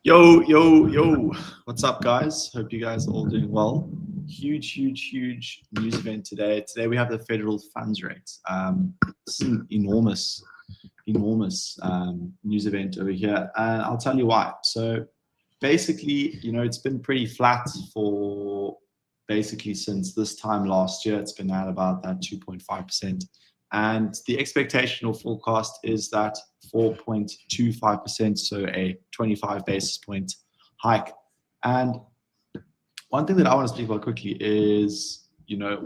Yo, yo, yo. What's up, guys? Hope you guys are all doing well. Huge news event today. Today we have the federal funds rate. It's an enormous news event over here. And I'll tell you why. So basically, it's been pretty flat for basically since this time last year. It's been at about that 2.5%. And the expectation or forecast is that 4.25%, so a 25 basis point hike. And one thing that I want to speak about quickly is,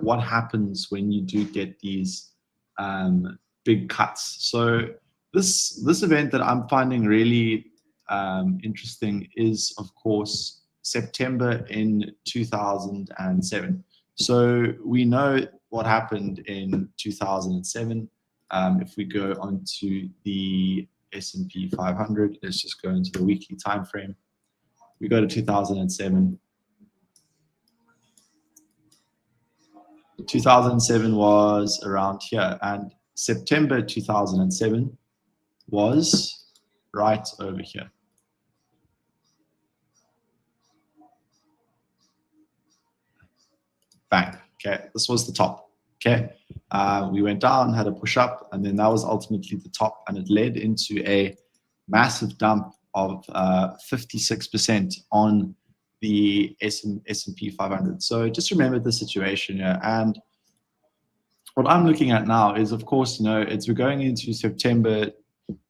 what happens when you do get these big cuts. So this event that I'm finding really interesting is, of course, September in 2007. So we know what happened in 2007. If we go onto the S&P 500, let's just go into the weekly time frame. We go to 2007. 2007 was around here, and September 2007 was right over here. Bang. Okay, this was the top. Okay, we went down, had a push up, and then that was ultimately the top, and it led into a massive dump of 56% on the S&P 500. So just remember the situation here. And what I'm looking at now is, of course, we're going into September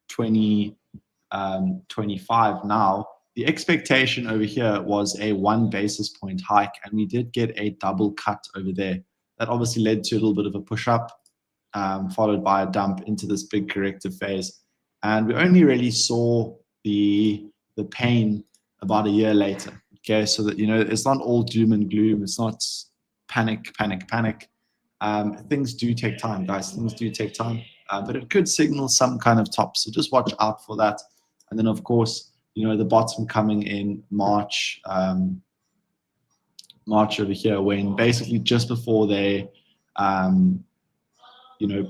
2025 now. The expectation over here was a 1 basis point hike, and we did get a double cut over there. That obviously led to a little bit of a push up, followed by a dump into this big corrective phase. And we only really saw the pain about a year later. Okay, so that it's not all doom and gloom. It's not panic. Things do take time, guys. Things do take time, but it could signal some kind of top. So just watch out for that. And then, of course, the bottom coming in March over here, when basically just before they,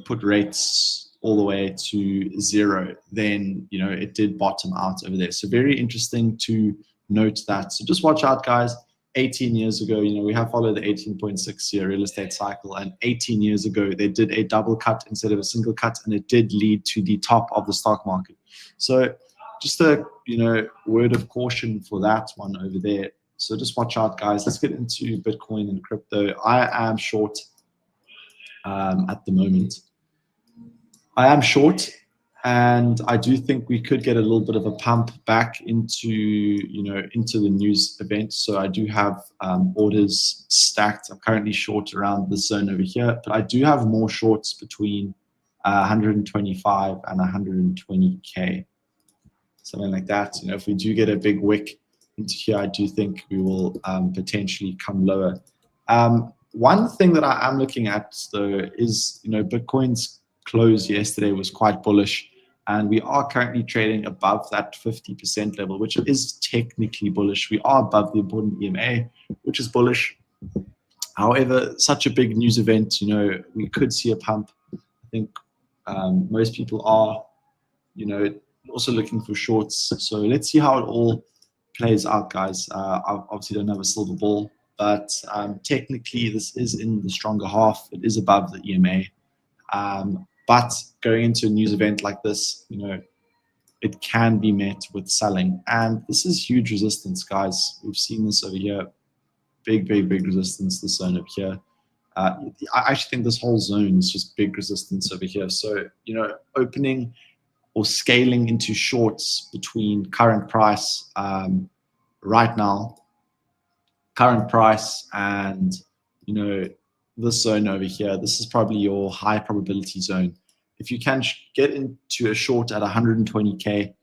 put rates all the way to zero, then, it did bottom out over there. So very interesting to note that. So just watch out, guys. 18 years ago, we have followed the 18.6-year real estate cycle, and 18 years ago, they did a double cut instead of a single cut, and it did lead to the top of the stock market. So just a word of caution for that one over there. So just watch out, guys. Let's get into Bitcoin and crypto. I am short at the moment. I am short, and I do think we could get a little bit of a pump back into the news event. So I do have orders stacked. I'm currently short around this zone over here, but I do have more shorts between 125 and 120K. Something like that. If we do get a big wick into here, I do think we will potentially come lower. One thing that I am looking at, though, is Bitcoin's close yesterday was quite bullish, and we are currently trading above that 50% level, which is technically bullish. We are above the important EMA, which is bullish. However, such a big news event, we could see a pump. I think most people are, also looking for shorts. So let's see how it all plays out, guys. I obviously don't have a silver ball, but technically this is in the stronger half. It is above the EMA. But going into a news event like this, it can be met with selling. And this is huge resistance, guys. We've seen this over here. Big resistance, this zone over here. I actually think this whole zone is just big resistance over here. So, opening or scaling into shorts between current price right now, current price, and this zone over here. This is probably your high probability zone. If you can get into a short at 120K,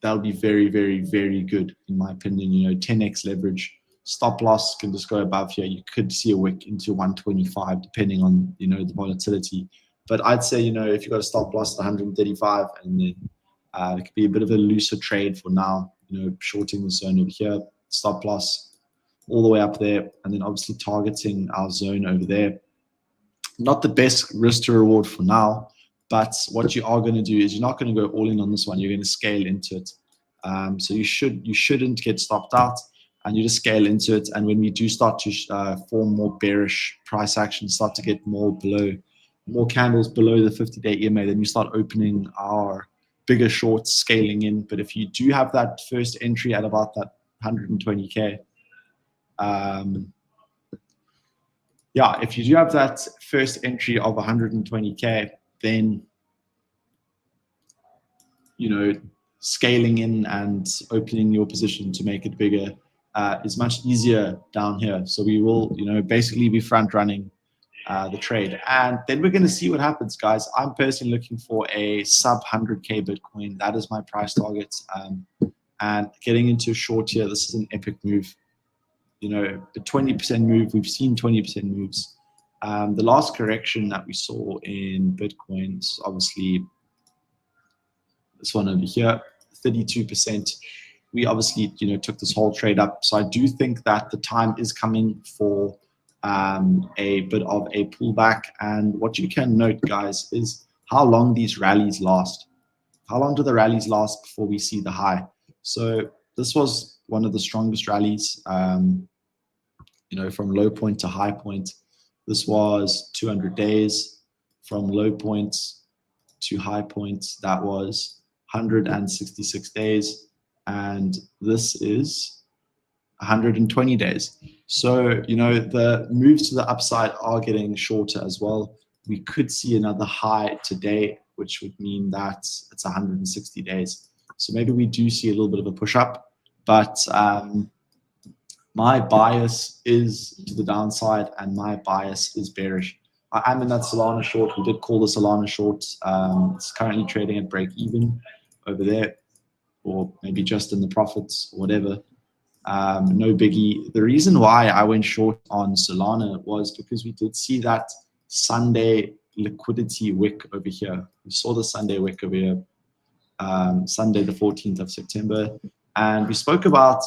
that'll be very good in my opinion. 10x leverage, stop loss can just go above here. You could see a wick into 125 depending on the volatility. But I'd say, if you've got a stop loss at 135, and then it could be a bit of a looser trade for now, shorting the zone over here, stop loss all the way up there, and then obviously targeting our zone over there. Not the best risk to reward for now, but what you are going to do is you're not going to go all in on this one. You're going to scale into it. So you shouldn't get stopped out, and you just scale into it. And when we do start to form more bearish price action, start to get more candles below the 50-day EMA, then you start opening our bigger shorts, scaling in. But if you do have that first entry at about that 120K, if you do have that first entry of 120K, then, scaling in and opening your position to make it bigger is much easier down here. So we will, basically be front running the trade, and then we're going to see what happens, guys. I'm personally looking for a sub 100K Bitcoin. That is my price target. And getting into a short here, this is an epic move. A 20% move. We've seen 20% moves. The last correction that we saw in Bitcoin is obviously this one over here, 32%. We obviously, took this whole trade up. So I do think that the time is coming for a bit of a pullback. And what you can note, guys, is how long these rallies last. How long do the rallies last before we see the high? So this was one of the strongest rallies, from low point to high point. This was 200 days from low points to high points. That was 166 days. And this is 120 days. So, the moves to the upside are getting shorter as well. We could see another high today, which would mean that it's 160 days. So maybe we do see a little bit of a push up, but my bias is to the downside and my bias is bearish. I am in that Solana short. We did call the Solana short. It's currently trading at break even over there, or maybe just in the profits or whatever. No biggie. The reason why I went short on Solana was because we did see that Sunday liquidity wick over here. We saw the Sunday wick over here, Sunday the 14th of September. And we spoke about,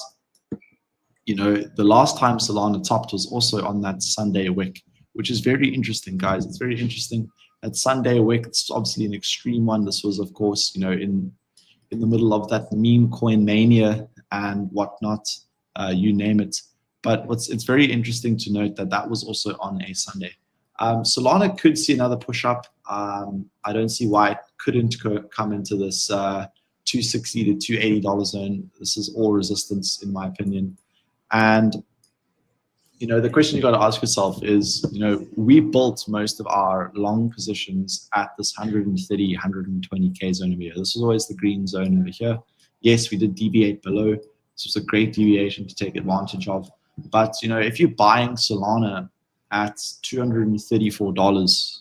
the last time Solana topped was also on that Sunday wick, which is very interesting, guys. It's very interesting. That Sunday wick, it's obviously an extreme one. This was, of course, in the middle of that meme coin mania and whatnot, you name it. But it's very interesting to note that was also on a Sunday. Solana could see another push up. I don't see why it couldn't come into this $260 to $280 zone. This is all resistance, in my opinion. And the question you got to ask yourself is, we built most of our long positions at this 130, 120K zone over here. This was always the green zone over here. Yes, we did deviate below. This was a great deviation to take advantage of. But, if you're buying Solana at $234,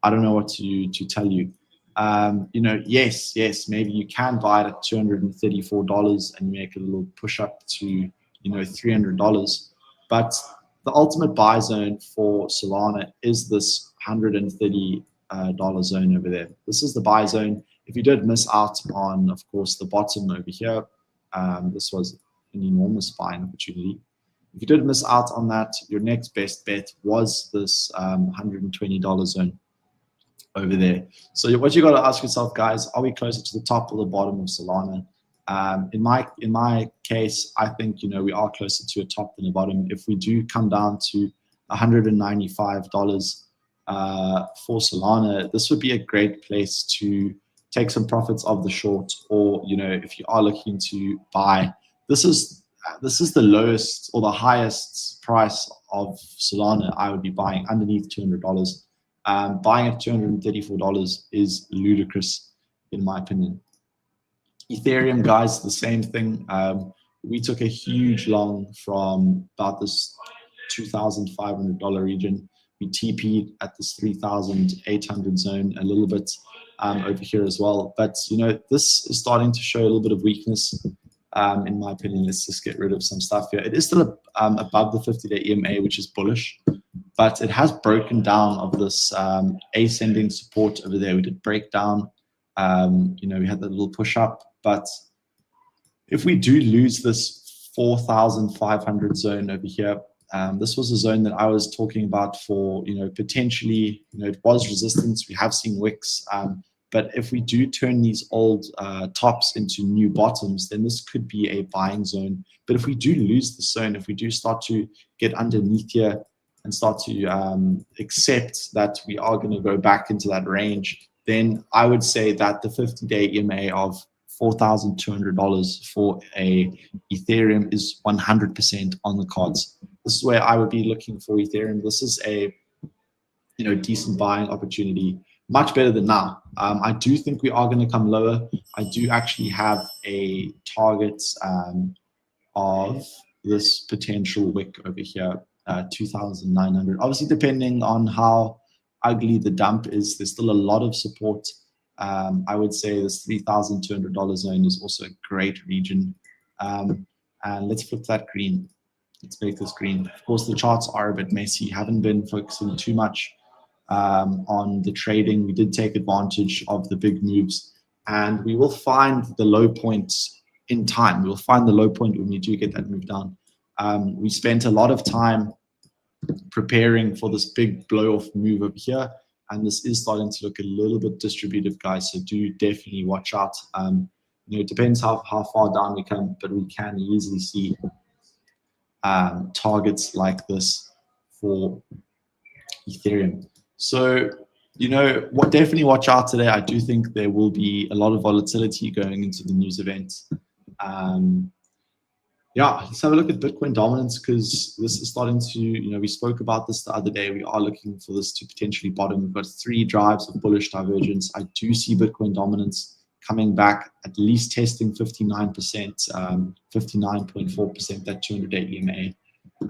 I don't know what to tell you. Yes, maybe you can buy it at $234 and make a little push up to, $300. But the ultimate buy zone for Solana is this $130 zone over there. This is the buy zone. If you did miss out on, of course, the bottom over here, this was an enormous buying opportunity. If you did miss out on that, your next best bet was this $120 zone over there. So what you got to ask yourself, guys, are we closer to the top or the bottom of Solana? In my case, I think we are closer to a top than a bottom. If we do come down to $195 for Solana, this would be a great place to take some profits of the short, or if you are looking to buy, this is the lowest or the highest price of Solana I would be buying, underneath $200. Buying at $234 is ludicrous, in my opinion. Ethereum, guys, the same thing. We took a huge long from about this $2,500 region. We TP'd at this 3,800 zone a little bit over here as well. But, this is starting to show a little bit of weakness. In my opinion, let's just get rid of some stuff here. It is still above the 50-day EMA, which is bullish, but it has broken down of this ascending support over there. We did break down. We had that little push up. But if we do lose this 4,500 zone over here, this was a zone that I was talking about for, potentially, it was resistance. We have seen wicks. But if we do turn these old tops into new bottoms, then this could be a buying zone. But if we do lose the zone, if we do start to get underneath here and start to accept that we are going to go back into that range, then I would say that the 50-day EMA of $4,200 for a Ethereum is 100% on the cards. This is where I would be looking for Ethereum. This is a decent buying opportunity, much better than now. I do think we are going to come lower. I do actually have a target of this potential wick over here, 2,900. Obviously, depending on how ugly the dump is, there's still a lot of support. I would say this $3,200 zone is also a great region. And let's flip that green. Let's make this green. Of course, the charts are a bit messy. Haven't been focusing too much on the trading. We did take advantage of the big moves, and we will find the low points in time. We'll find the low point when we do get that move down. We spent a lot of time preparing for this big blow off move over here, and this is starting to look a little bit distributive, guys, so do definitely watch out. It depends how far down we come, but we can easily see targets like this for Ethereum. So definitely watch out today. I do think there will be a lot of volatility going into the news event. Let's have a look at Bitcoin dominance, because this is starting to, we spoke about this the other day. We are looking for this to potentially bottom. We've got 3 drives of bullish divergence. I do see Bitcoin dominance coming back, at least testing 59%, 59.4%, that 200-day EMA,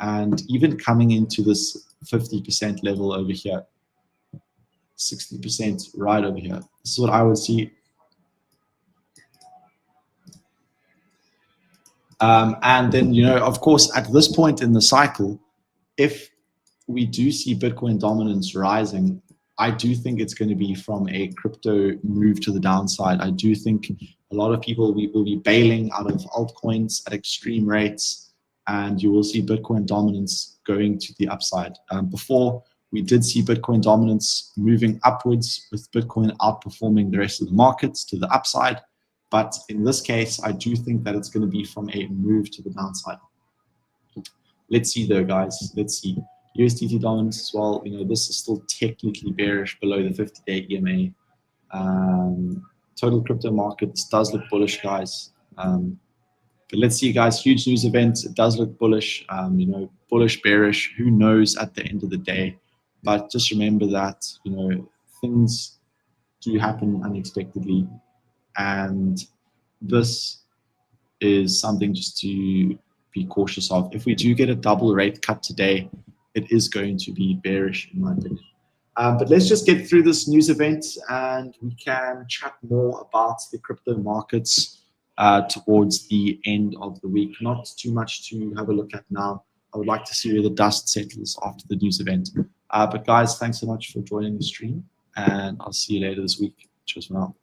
and even coming into this 50% level over here, 60% right over here. This is what I would see. And then, of course, at this point in the cycle, if we do see Bitcoin dominance rising, I do think it's going to be from a crypto move to the downside. I do think a lot of people will be bailing out of altcoins at extreme rates, and you will see Bitcoin dominance going to the upside. Before, we did see Bitcoin dominance moving upwards, with Bitcoin outperforming the rest of the markets to the upside. But in this case, I do think that it's going to be from a move to the downside. Let's see though, guys. Let's see. USDT dominance as well. This is still technically bearish below the 50-day EMA. Total crypto markets does look bullish, guys. But let's see, guys. Huge news event. It does look bullish. Bullish, bearish. Who knows at the end of the day? But just remember that things do happen unexpectedly, and this is something just to be cautious of. If we do get a double rate cut today, it is going to be bearish, in my opinion. But let's just get through this news event, and we can chat more about the crypto markets towards the end of the week. Not too much to have a look at now. I would like to see where the dust settles after the news event. But guys, thanks so much for joining the stream, and I'll see you later this week. Cheers for now.